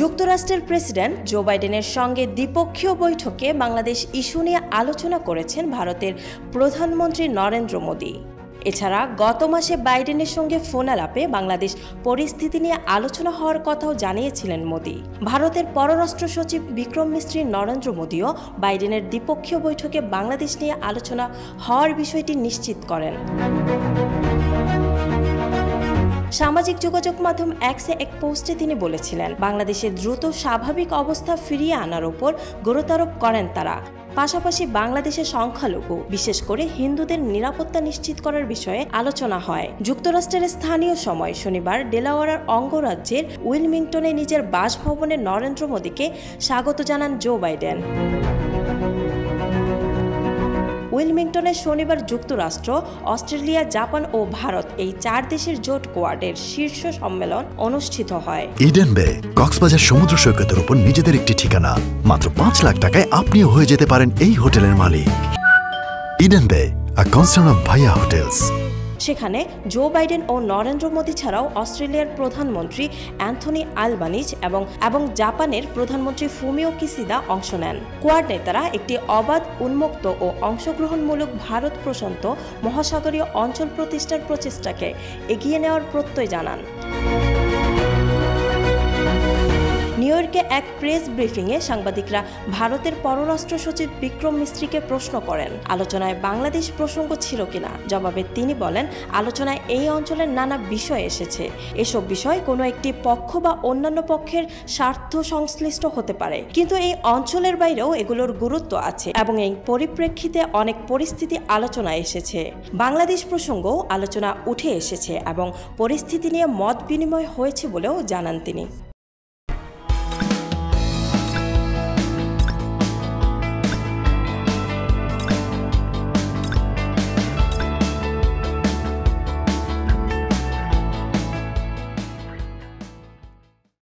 যুক্তরাষ্ট্রের president Joe বাইডেনের সঙ্গে দ্বিপক্ষীয় বৈঠকে বাংলাদেশ ইস্যু নিয়ে আলোচনা করেছেন ভারতের প্রধানমন্ত্রী নরেন্দ্র মোদি। এছাড়া গত মাসে বাইডেনের সঙ্গে ফোন আলাপে বাংলাদেশ পরিস্থিতি নিয়ে আলোচনা হওয়ার কথাও জানিয়েছিলেন মোদি। ভারতের পররাষ্ট্র সচিব বিক্রম মিস্ত্রি নরেন্দ্র মোদিও বাইডেনের দ্বিপক্ষীয় বৈঠকে বাংলাদেশ নিয়ে আলোচনা হওয়ার বিষয়টি নিশ্চিত করেন। সামাজিক যোগাযোগ মাধ্যম এক্সে এক পোস্টে তিনি বলেছিলেন, বাংলাদেশে দ্রুত স্বাভাবিক অবস্থা ফিরিয়ে আনার উপর গুরুত্বারোপ করেন তারা। পাশাপাশি বাংলাদেশের সংখ্যালঘু বিশেষ করে হিন্দুদের নিরাপত্তা নিশ্চিত করার বিষয়ে আলোচনা হয়। যুক্তরাষ্ট্রের স্থানীয় সময় শনিবার ডেলাওয়ারের অঙ্গরাজ্যের উইলমিংটনে নিজের বাসভবনে নরেন্দ্র মোদিকে স্বাগত জানান জো বাইডেন। উইলমিংটনে শনিবার যুক্তরাষ্ট্র, অস্ট্রেলিয়া, জাপান ও ভারত এই 4 দেশের জোট কোয়াডের শীর্ষ সম্মেলন অনুষ্ঠিত হয়। ইডেন বে কক্সবাজার সমুদ্র সৈকতের উপর নিজেদের একটি ঠিকানা। মাত্র 5 লাখ টাকায় আপনিও হয়ে যেতে পারেন এই হোটেলের মালিক। ইডেন বে, আ কনসার্ন অফ ভাইয়া হোটেলস। সেখানে জো বাইডেন ও নরেন্দ্র মোদি ছাড়াও অস্ট্রেলিয়ার প্রধানমন্ত্রী অ্যান্থনি আলবানিজ এবং জাপানের প্রধানমন্ত্রী ফুমিও কিসিদা অংশ নেন। কোয়াড নেতারা একটি অবাধ, উন্মুক্ত ও অংশগ্রহণমূলক ভারত প্রশান্ত মহাসাগরীয় অঞ্চল প্রতিষ্ঠার প্রচেষ্টাকে এগিয়ে নেওয়ার প্রত্যয় জানান। নিউ ইয়র্কে এক প্রেস ব্রিফিংয়ে সাংবাদিকরা ভারতের পররাষ্ট্র সচিব বিক্রম মিস্ত্রিকে প্রশ্ন করেন, আলোচনায় বাংলাদেশ প্রসঙ্গ ছিল কিনা। জবাবে তিনি বলেন, আলোচনায় এই অঞ্চলের নানা বিষয় এসেছে। এসব বিষয় কোনো একটি পক্ষ বা অন্যান্য পক্ষের স্বার্থ সংশ্লিষ্ট হতে পারে, কিন্তু এই অঞ্চলের বাইরেও এগুলোর গুরুত্ব আছে এবং এই পরিপ্রেক্ষিতে অনেক পরিস্থিতি আলোচনায় এসেছে। বাংলাদেশ প্রসঙ্গও আলোচনা উঠে এসেছে এবং পরিস্থিতি নিয়ে মত বিনিময় হয়েছে বলেও জানান তিনি।